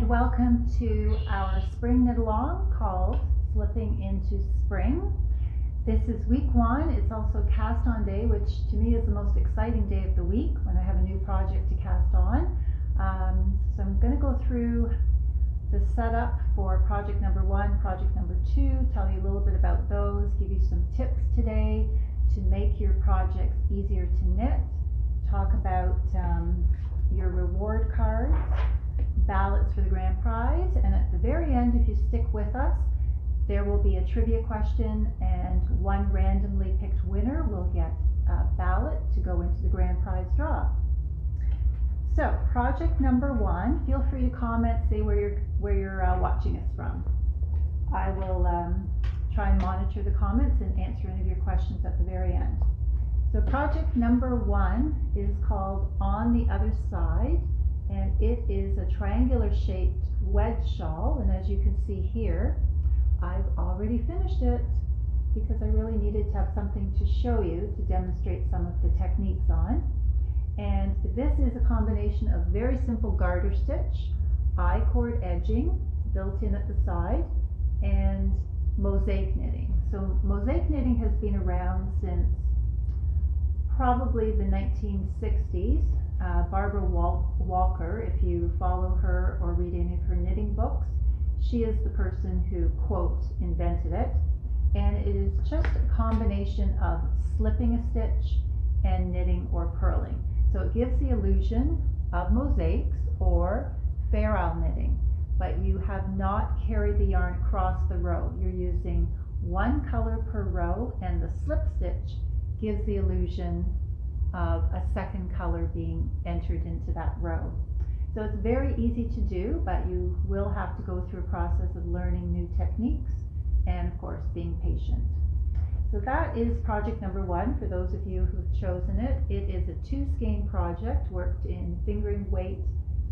and welcome to our spring knit along called Slipping into Spring. This is week 1. It's also cast on day, which to me is the most exciting day of the week when I have a new project to cast on. So I'm going to go through the setup for project number 1, project number 2, tell you a little bit about those, give you some tips today to make your projects easier to knit, talk about your reward cards, ballots for the grand prize, and at the very end, if you stick with us, there will be a trivia question and one randomly picked winner will get a ballot to go into the grand prize draw. So project number 1, feel free to comment, say where you're watching us from. I will try and monitor the comments and answer any of your questions at the very end. So project number 1 is called On the Other Side, and it is a triangular shaped wedge shawl, and as you can see here, I've already finished it because I really needed to have something to show you to demonstrate some of the techniques on. And this is a combination of very simple garter stitch, I-cord edging built in at the side, and mosaic knitting. So mosaic knitting has been around since probably the 1960s. Barbara Walker, if you follow her or read any of her knitting books, she is the person who, quote, invented it. And it is just a combination of slipping a stitch and knitting or purling. So it gives the illusion of mosaics or feral knitting, but you have not carried the yarn across the row. You're using one color per row, and the slip stitch gives the illusion of a second color being entered into that row. So it's very easy to do, but you will have to go through a process of learning new techniques and, of course, being patient. So that is project number 1 for those of you who've chosen it. It is a 2-skein project worked in fingering weight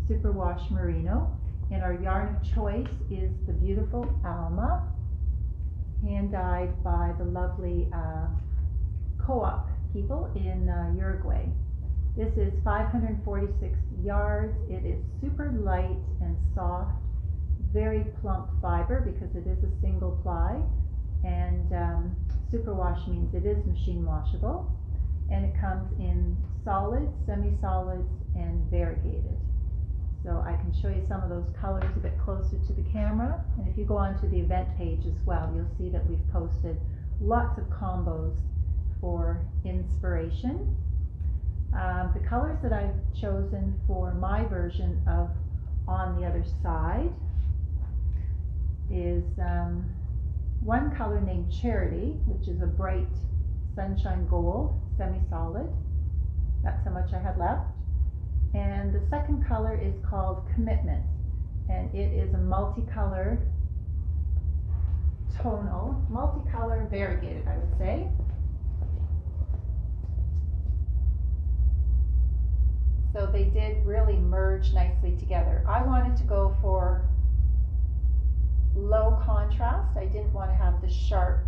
superwash merino, and our yarn of choice is the beautiful Alma, hand dyed by the lovely co-op people in Uruguay. This is 546 yards. It is super light and soft, very plump fiber because it is a single ply, and superwash means it is machine washable, and it comes in solids, semi-solids, and variegated. So I can show you some of those colors a bit closer to the camera, and if you go onto the event page as well, you'll see that we've posted lots of combos for inspiration. The colors that I've chosen for my version of On the Other Side is one color named Charity, which is a bright sunshine gold, semi-solid. That's how much I had left. And the second color is called Commitment, and it is a multicolor tonal, multicolor variegated, I would say. So they did really merge nicely together. I wanted to go for low contrast. I didn't want to have the sharp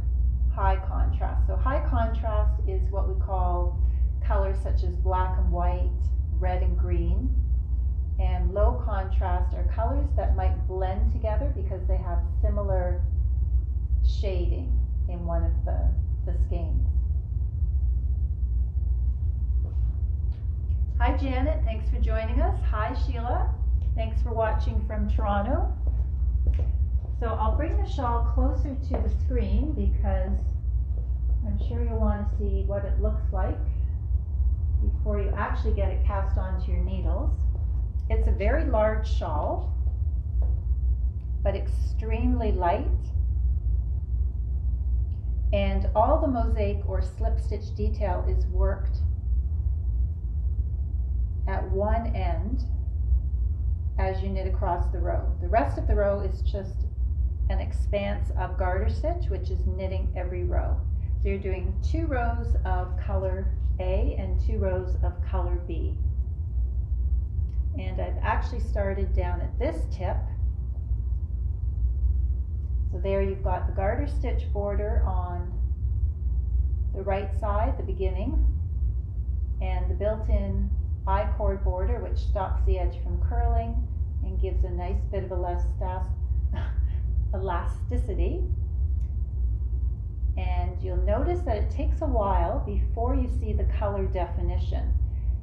high contrast. So high contrast is what we call colors such as black and white, red and green. And low contrast are colors that might blend together because they have similar shading in one of the skeins. Hi Janet, thanks for joining us. Hi Sheila, thanks for watching from Toronto. So I'll bring the shawl closer to the screen because I'm sure you'll want to see what it looks like before you actually get it cast onto your needles. It's a very large shawl, but extremely light. And all the mosaic or slip stitch detail is worked at one end as you knit across the row. The rest of the row is just an expanse of garter stitch, which is knitting every row. So you're doing 2 rows of color A and 2 rows of color B. And I've actually started down at this tip. So there you've got the garter stitch border on the right side, the beginning, and the built-in I-cord border, which stops the edge from curling, and gives a nice bit of elasticity. And you'll notice that it takes a while before you see the color definition.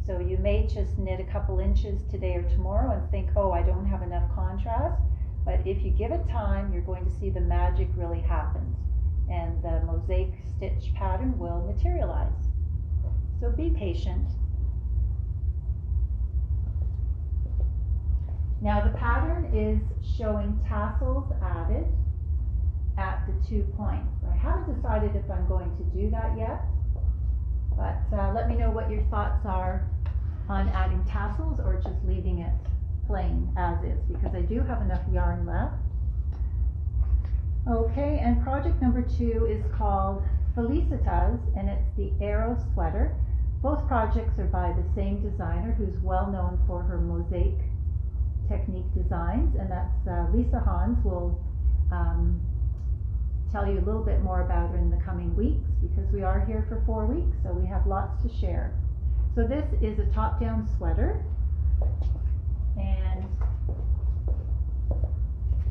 So you may just knit a couple inches today or tomorrow and think, oh, I don't have enough contrast. But if you give it time, you're going to see the magic really happens, and the mosaic stitch pattern will materialize. So be patient. Now the pattern is showing tassels added at the 2 points. I haven't decided if I'm going to do that yet, but let me know what your thoughts are on adding tassels or just leaving it plain as is, because I do have enough yarn left. Okay, and project number 2 is called Felicitas, and it's the arrow sweater. Both projects are by the same designer who's well known for her mosaic technique designs, and that's Lisa Hans. Will tell you a little bit more about her in the coming weeks, because we are here for 4 weeks, so we have lots to share. So this is a top-down sweater, and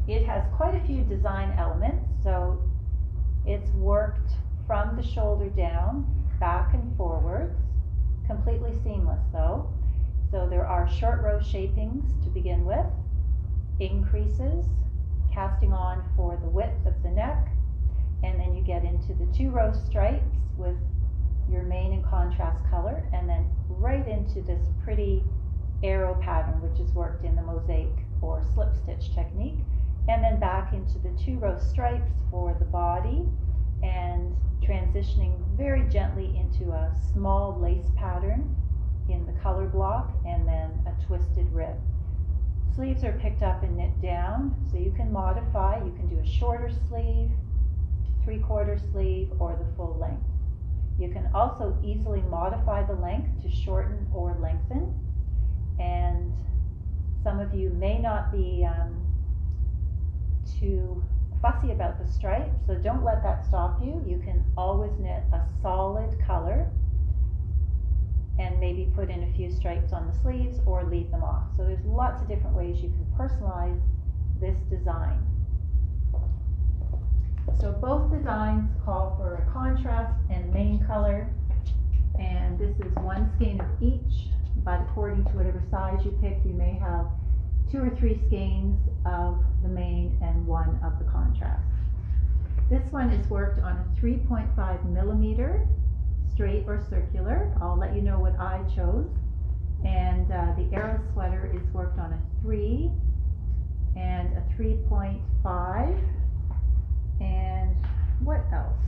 it has quite a few design elements. So it's worked from the shoulder down, back and forwards, completely seamless though. So there are short row shapings to begin with, increases, casting on for the width of the neck, and then you get into the 2 row stripes with your main and contrast color, and then right into this pretty arrow pattern, which is worked in the mosaic or slip stitch technique, and then back into the 2 row stripes for the body, and transitioning very gently into a small lace pattern in the color block, and then a twisted rib. Sleeves are picked up and knit down, so you can modify. You can do a shorter sleeve, 3/4 sleeve, or the full length. You can also easily modify the length to shorten or lengthen, and some of you may not be too fussy about the stripes, so don't let that stop you. You can always knit a solid color and maybe put in a few stripes on the sleeves or leave them off. So there's lots of different ways you can personalize this design. So both designs call for a contrast and main color, and this is 1 skein of each, but according to whatever size you pick, you may have 2 or 3 skeins of the main and 1 of the contrast. This one is worked on a 3.5 millimeter straight or circular. I'll let you know what I chose. And the arrow sweater is worked on a 3 and a 3.5, and what else?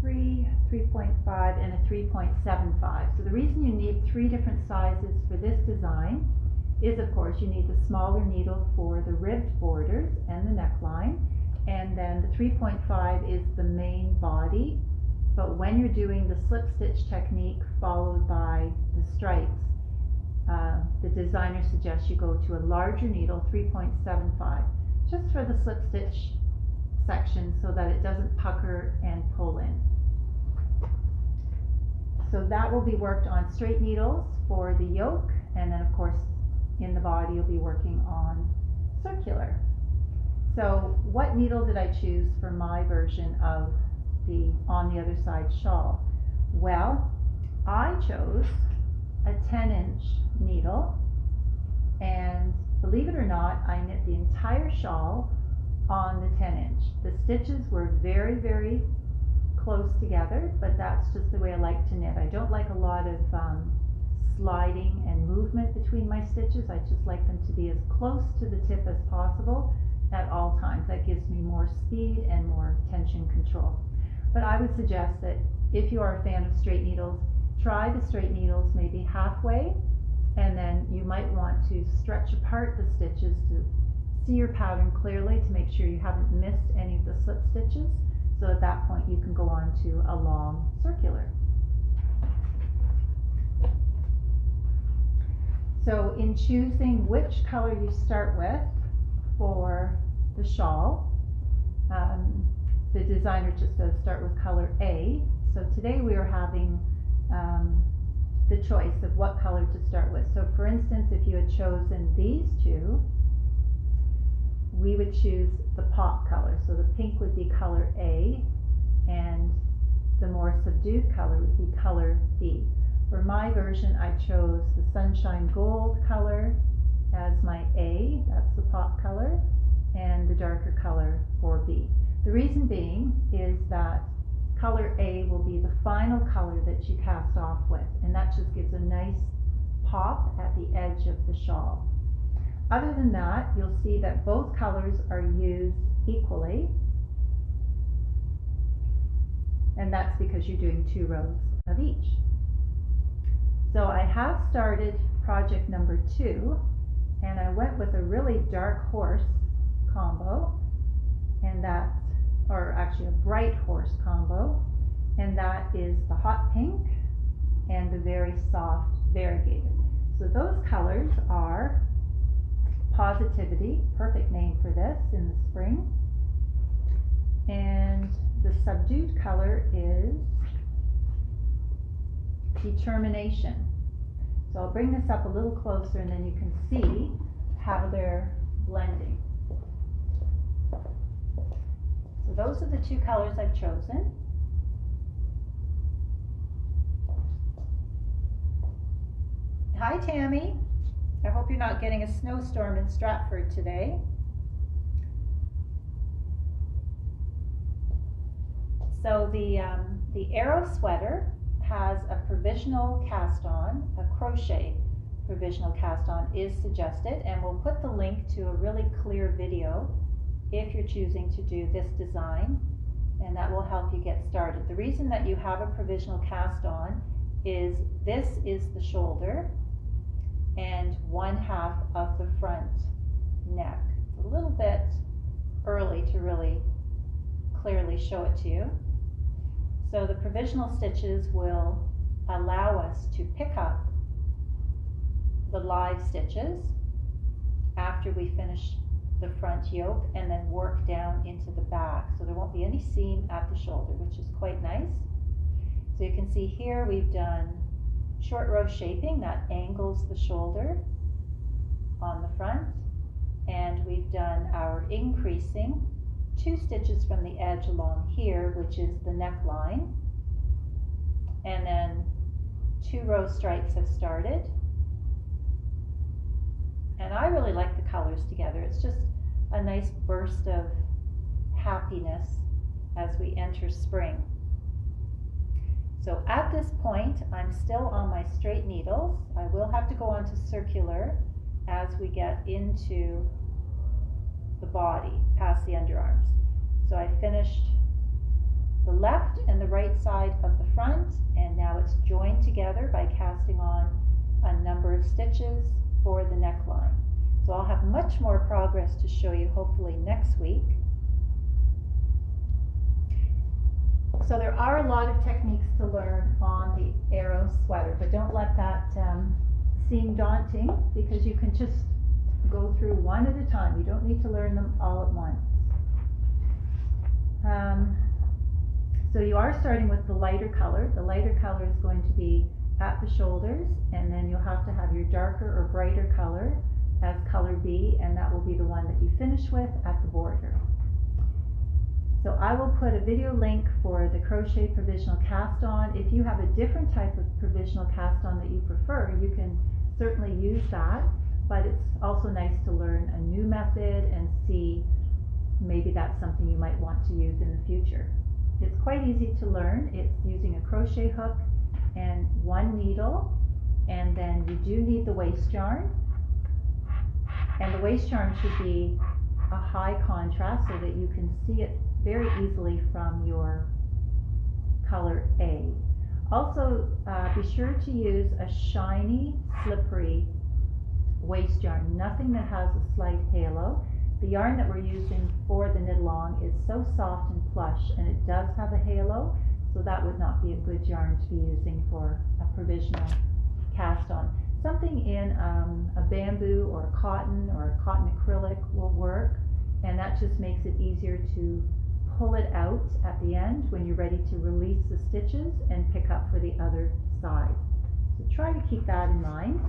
3, 3.5, and a 3.75. So the reason you need 3 different sizes for this design is, of course, you need the smaller needle for the ribbed borders and the neckline, and then the 3.5 is the main body. But when you're doing the slip stitch technique followed by the stripes, the designer suggests you go to a larger needle, 3.75, just for the slip stitch section so that it doesn't pucker and pull in. So that will be worked on straight needles for the yoke, and then of course in the body you'll be working on circular. So what needle did I choose for my version of the on the other side shawl? Well, I chose a 10-inch needle, and believe it or not, I knit the entire shawl on the 10-inch. The stitches were very, very close together, but that's just the way I like to knit. I don't like a lot of sliding and movement between my stitches. I just like them to be as close to the tip as possible at all times. That gives me more speed and more tension control. But I would suggest that if you are a fan of straight needles, try the straight needles maybe halfway, and then you might want to stretch apart the stitches to see your pattern clearly to make sure you haven't missed any of the slip stitches. So at that point you can go on to a long circular. So in choosing which color you start with for the shawl, the designer just says start with color A. So today we are having the choice of what color to start with. So for instance, if you had chosen these two, we would choose the pop color. So the pink would be color A, and the more subdued color would be color B. For my version, I chose the Sunshine Gold color as my A, that's the pop color, and the darker color for B. The reason being is that color A will be the final color that you cast off with, and that just gives a nice pop at the edge of the shawl. Other than that, you'll see that both colors are used equally, and that's because you're doing 2 rows of each. So I have started project number 2, and I went with a really dark horse combo, and that, or actually a bright horse combo, and that is the hot pink and the very soft variegated. So those colors are Positivity, perfect name for this in the spring, and the subdued color is Determination. So I'll bring this up a little closer and then you can see how they're blending. So those are the 2 colors I've chosen. Hi Tammy, I hope you're not getting a snowstorm in Stratford today. So the Arrow sweater has a provisional cast on, a crochet provisional cast on is suggested, and we'll put the link to a really clear video if you're choosing to do this design, and that will help you get started. The reason that you have a provisional cast on is this is the shoulder and 1/2 of the front neck. It's a little bit early to really clearly show it to you. So the provisional stitches will allow us to pick up the live stitches after we finish the front yoke and then work down into the back. So there won't be any seam at the shoulder, which is quite nice. So you can see here we've done short row shaping that angles the shoulder on the front, and we've done our increasing 2 stitches from the edge along here, which is the neckline, and then 2 row stripes have started. And I really like the colors together. It's just a nice burst of happiness as we enter spring. So at this point, I'm still on my straight needles. I will have to go on to circular as we get into the body, past the underarms. So I finished the left and the right side of the front, and now it's joined together by casting on a number of stitches for the neckline. So I'll have much more progress to show you hopefully next week. So there are a lot of techniques to learn on the Arrow sweater, but don't let that seem daunting, because you can just go through one at a time. You don't need to learn them all at once. So you are starting with the lighter color. The lighter color is going to be at the shoulders, and then you'll have to have your darker or brighter color as color B, and that will be the one that you finish with at the border. So I will put a video link for the crochet provisional cast on. If you have a different type of provisional cast on that you prefer, you can certainly use that, but it's also nice to learn a new method and see maybe that's something you might want to use in the future. It's quite easy to learn. It's using a crochet hook and 1 needle, and then you do need the waist yarn, and the waist yarn should be a high contrast so that you can see it very easily from your color A. Also, be sure to use a shiny, slippery waist yarn, nothing that has a slight halo. The yarn that we're using for the knit along is so soft and plush, and it does have a halo, so that would not be a good yarn to be using for a provisional cast on. Something in a bamboo or a cotton acrylic will work, and that just makes it easier to pull it out at the end when you're ready to release the stitches and pick up for the other side. So try to keep that in mind.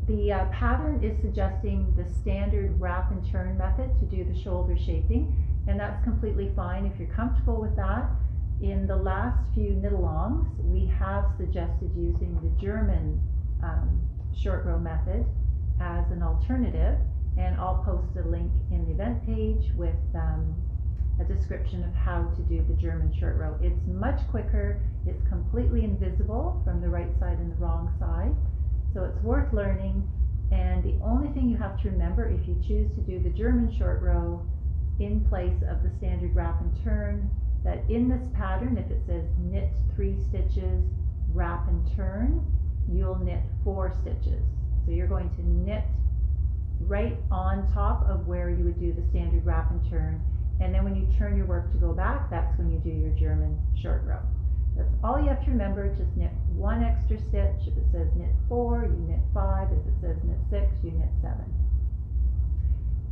The pattern is suggesting the standard wrap and turn method to do the shoulder shaping, and that's completely fine if you're comfortable with that. In the last few knit-alongs, we have suggested using the German short row method as an alternative, and I'll post a link in the event page with a description of how to do the German short row. It's much quicker, it's completely invisible from the right side and the wrong side, so it's worth learning. And the only thing you have to remember, if you choose to do the German short row in place of the standard wrap and turn, that in this pattern, if it says knit 3 stitches, wrap and turn, you'll knit 4 stitches. So you're going to knit right on top of where you would do the standard wrap and turn, and then when you turn your work to go back, that's when you do your German short row. That's all you have to remember. Just knit 1 extra stitch. If it says knit 4, you knit 5. If it says knit 6, you knit 7.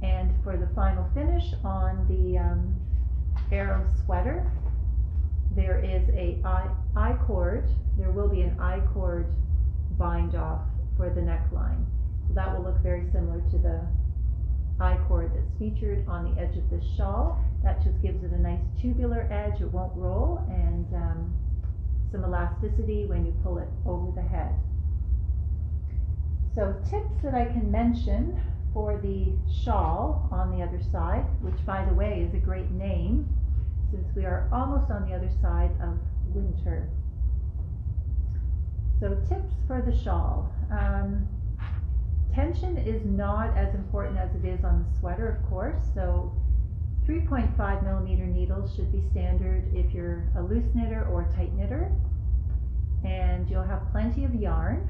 And for the final finish on the arrow sweater, there is a I-cord. There will be an I-cord bind off for the neckline. So that will look very similar to the I-cord that's featured on the edge of this shawl. That just gives it a nice tubular edge. It won't roll, and some elasticity when you pull it over the head. So tips that I can mention for the shawl on the other side, which by the way is a great name since we are almost on the other side of winter. So tips for the shawl. Tension is not as important as it is on the sweater, of course, so 3.5mm needles should be standard if you're a loose knitter or tight knitter, and you'll have plenty of yarn.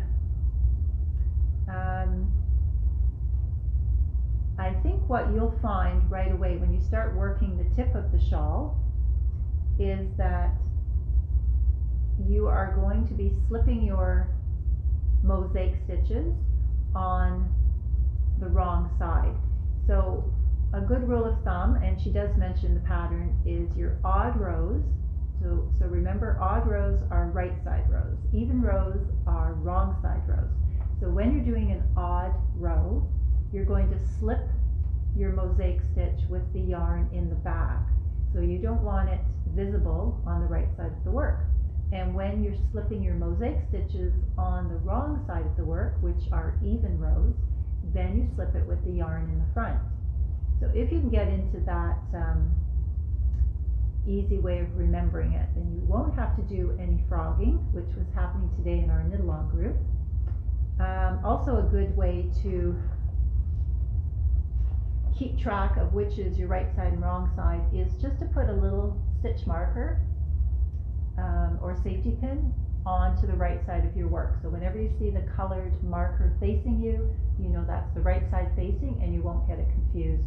I think what you'll find right away when you start working the tip of the shawl is that you are going to be slipping your mosaic stitches on the wrong side. So a good rule of thumb, and she does mention the pattern, is your odd rows. So remember, odd rows are right side rows. Even rows are wrong side rows. So when you're doing an odd row, you're going to slip your mosaic stitch with the yarn in the back. So you don't want it visible on the right side of the work. And when you're slipping your mosaic stitches on the wrong side of the work, which are even rows, then you slip it with the yarn in the front. So if you can get into that easy way of remembering it, then you won't have to do any frogging, which was happening today in our knit-along group. Also a good way to keep track of which is your right side and wrong side is just to put a little stitch marker or safety pin onto the right side of your work. So whenever you see the colored marker facing you, you know that's the right side facing, and you won't get it confused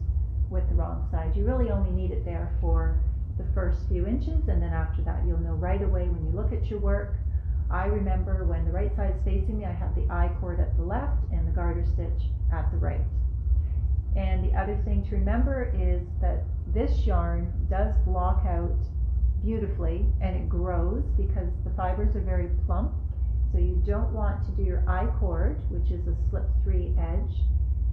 with the wrong side. You really only need it there for the first few inches, and then after that you'll know right away when you look at your work. I remember when the right side is facing me, I have the I-cord at the left and the garter stitch at the right. And the other thing to remember is that this yarn does block out beautifully, and it grows because the fibers are very plump. So you don't want to do your I-cord, which is a slip 3 edge.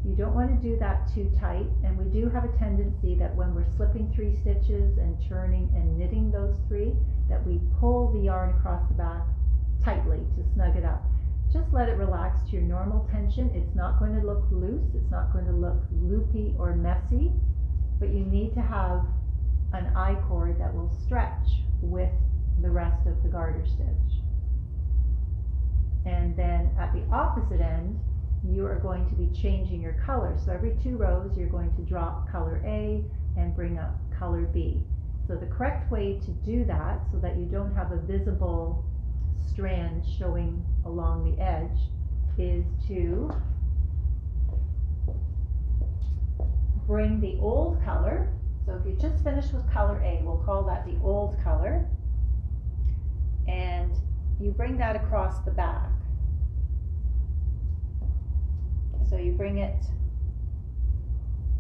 You don't want to do that too tight, and we do have a tendency that when we're slipping 3 stitches and turning and knitting those 3, that we pull the yarn across the back tightly to snug it up. Just let it relax to your normal tension. It's not going to look loose, it's not going to look loopy or messy, but you need to have an I-cord that will stretch with the rest of the garter stitch. And then at the opposite end, you are going to be changing your color. So every 2 rows, you're going to drop color A and bring up color B. So the correct way to do that, so that you don't have a visible strand showing along the edge, is to bring the old color. So if you just finished with color A, we'll call that the old color, and you bring that across the back. So you bring it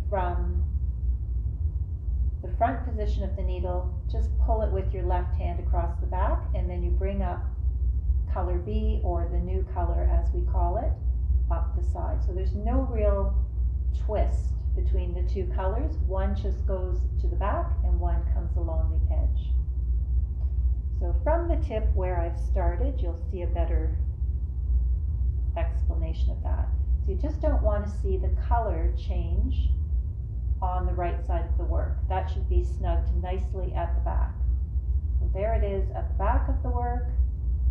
from the front position of the needle, just pull it with your left hand across the back, and then you bring up color B, or the new color as we call it, up the side. So there's no real twist between the two colors. One just goes to the back and one comes along the edge. So from the tip where I've started, you'll see a better explanation of that. So you just don't want to see the color change on the right side of the work. That should be snugged nicely at the back. So there it is at the back of the work,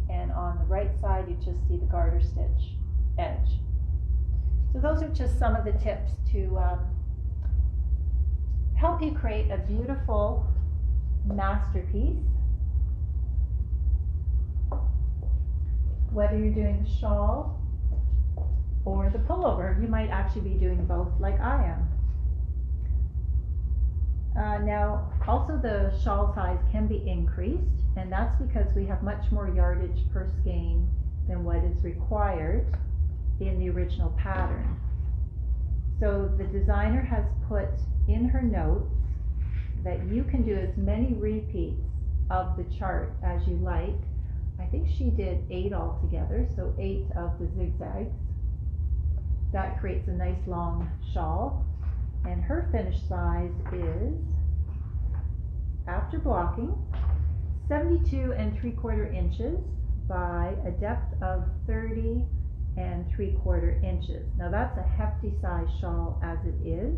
and on the right side you just see the garter stitch edge. So those are just some of the tips to help you create a beautiful masterpiece. Whether you're doing the shawl or the pullover, you might actually be doing both like I am. Now, also the shawl size can be increased, and that's because we have much more yardage per skein than what is required in the original pattern. So the designer has put in her notes that you can do as many repeats of the chart as you like. I think she did 8 altogether, so 8 of the zigzags. That creates a nice long shawl, and her finished size is, after blocking, 72 3/4 inches by a depth of 30 3/4 inches. Now that's a hefty size shawl as it is,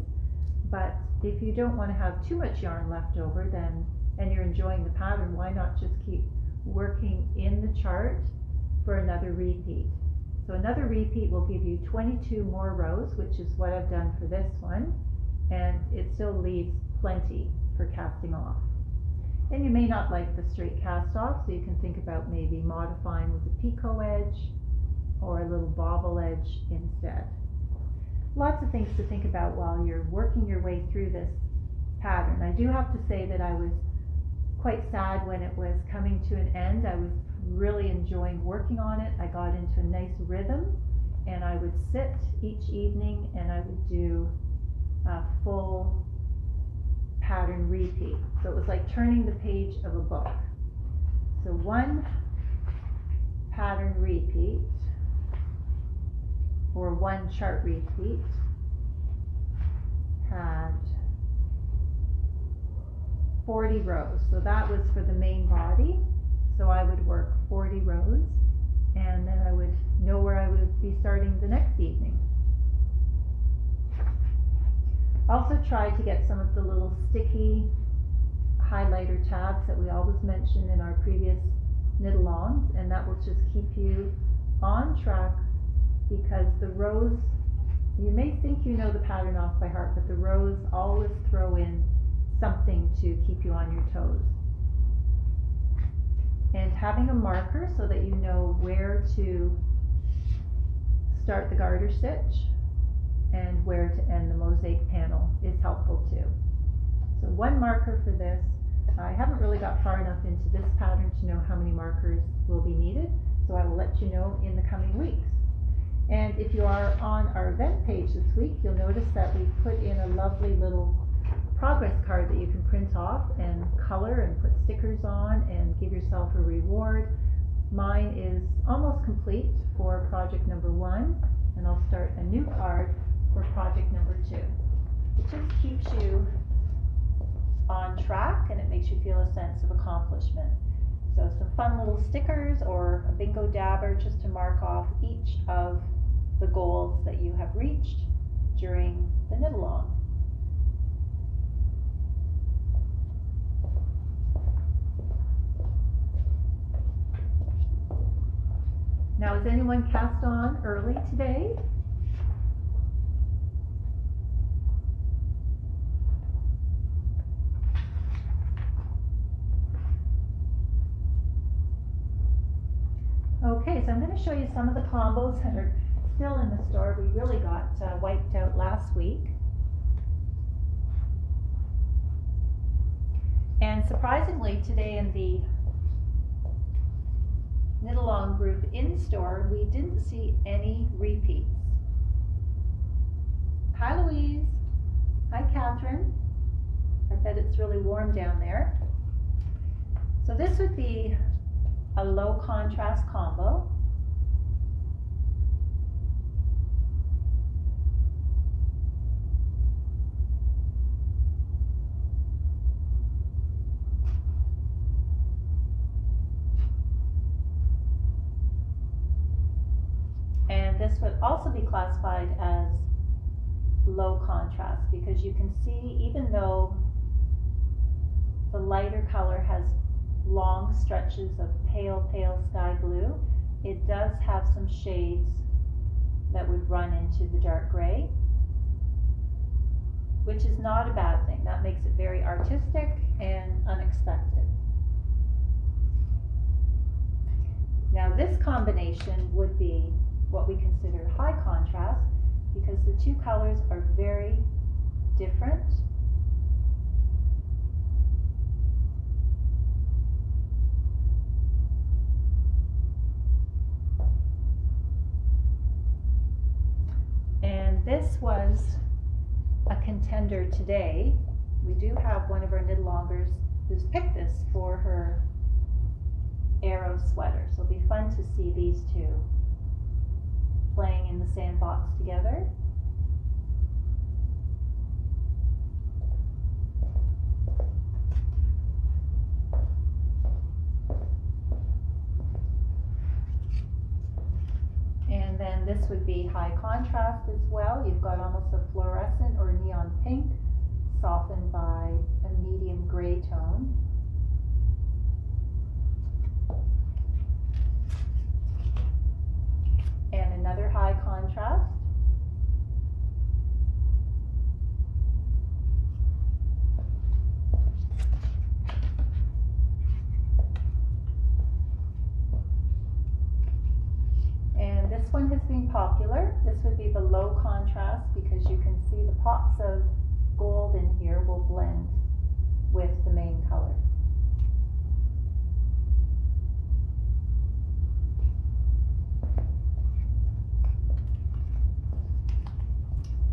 but if you don't want to have too much yarn left over, then, and you're enjoying the pattern, why not just keep working in the chart for another repeat? So another repeat will give you 22 more rows, which is what I've done for this one, and it still leaves plenty for casting off. And you may not like the straight cast off, so you can think about maybe modifying with a picot edge or a little bobble edge instead. Lots of things to think about while you're working your way through this pattern. I do have to say that I was quite sad when it was coming to an end. I was really enjoying working on it. I got into a nice rhythm, and I would sit each evening and I would do a full pattern repeat. So it was like turning the page of a book. So one pattern repeat, or one chart repeat, had 40 rows. So that was for the main body. So I would work 40 rows, and then I would know where I would be starting the next evening. Also try to get some of the little sticky highlighter tabs that we always mention in our previous knit-alongs, and that will just keep you on track, because the rows, you may think you know the pattern off by heart, but the rows always throw in something to keep you on your toes. And having a marker so that you know where to start the garter stitch and where to end the mosaic panel is helpful too. So one marker for this. I haven't really got far enough into this pattern to know how many markers will be needed, so I will let you know in the coming weeks. And if you are on our event page this week, you'll notice that we put in a lovely little progress card that you can print off and color and put stickers on and give yourself a reward. Mine is almost complete for project number 1, and I'll start a new card for project number 2. It just keeps you on track, and it makes you feel a sense of accomplishment. So some fun little stickers or a bingo dabber just to mark off each of the goals that you have reached during the knit-along. Now, is anyone cast on early today? Okay, so I'm going to show you some of the combos that are still in the store. We really got wiped out last week. And surprisingly, today in the knit-along group in store, we didn't see any repeats. Hi Louise. Hi Catherine. I bet it's really warm down there. So this would be a low contrast combo. And this would also be classified as low contrast because you can see, even though the lighter color has long stretches of pale sky blue, it does have some shades that would run into the dark gray, which is not a bad thing. That makes it very artistic and unexpected. Now this combination would be what we consider high contrast because the two colors are very different. And this was a contender today. We do have one of our knit-alongers who's picked this for her arrow sweater. So it'll be fun to see these two playing in the sandbox together. And then this would be high contrast as well. You've got almost a fluorescent or neon pink softened by a medium gray tone. And another high contrast. And this one has been popular. This would be the low contrast because you can see the pops of gold in here will blend with the main color.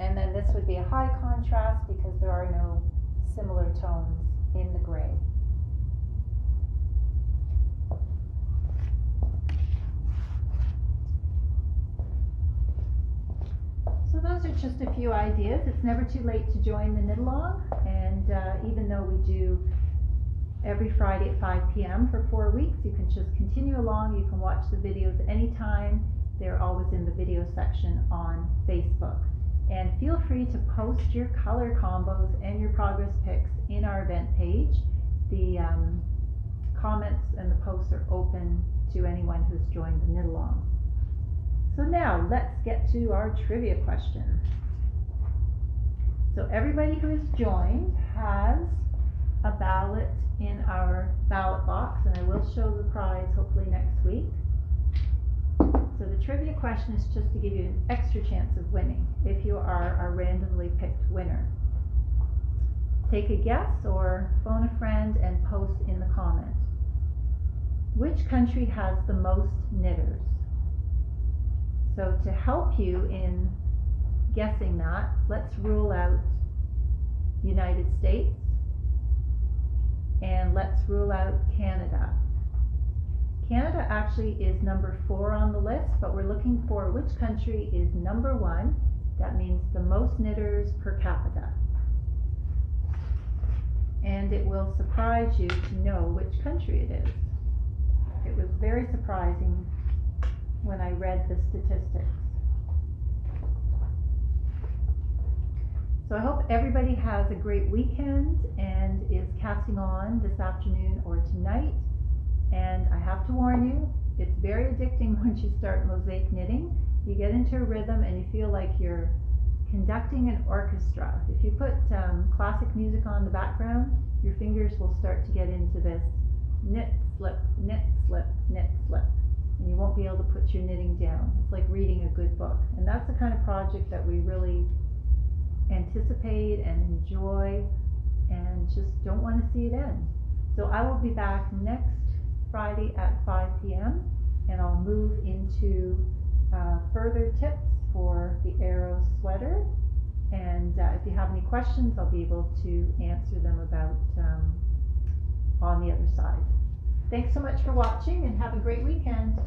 And then this would be a high contrast because there are no similar tones in the gray. So those are just a few ideas. It's never too late to join the knit along, and even though we do every Friday at 5 p.m. for 4 weeks, you can just continue along. You can watch the videos anytime. They're always in the video section on Facebook. And feel free to post your color combos and your progress pics in our event page. The comments and the posts are open to anyone who's joined the knit along. So now let's get to our trivia question. So everybody who has joined has a ballot in our ballot box, and I will show the prize hopefully next week. So the trivia question is just to give you an extra chance of winning if you are our randomly picked winner. Take a guess or phone a friend and post in the comments. Which country has the most knitters? So to help you in guessing that, let's rule out United States and let's rule out Canada. Canada actually is number 4 on the list, but we're looking for which country is number 1. That means the most knitters per capita. And it will surprise you to know which country it is. It was very surprising when I read the statistics. So I hope everybody has a great weekend and is casting on this afternoon or tonight. And I have to warn you, it's very addicting once you start mosaic knitting. You get into a rhythm and you feel like you're conducting an orchestra. If you put classic music on the background, your fingers will start to get into this knit, slip, knit, slip, knit, slip. And you won't be able to put your knitting down. It's like reading a good book. And that's the kind of project that we really anticipate and enjoy and just don't want to see it end. So I will be back next Friday at 5 p.m. and I'll move into further tips for the arrow sweater And if you have any questions, I'll be able to answer them about on the other side. Thanks so much for watching and have a great weekend.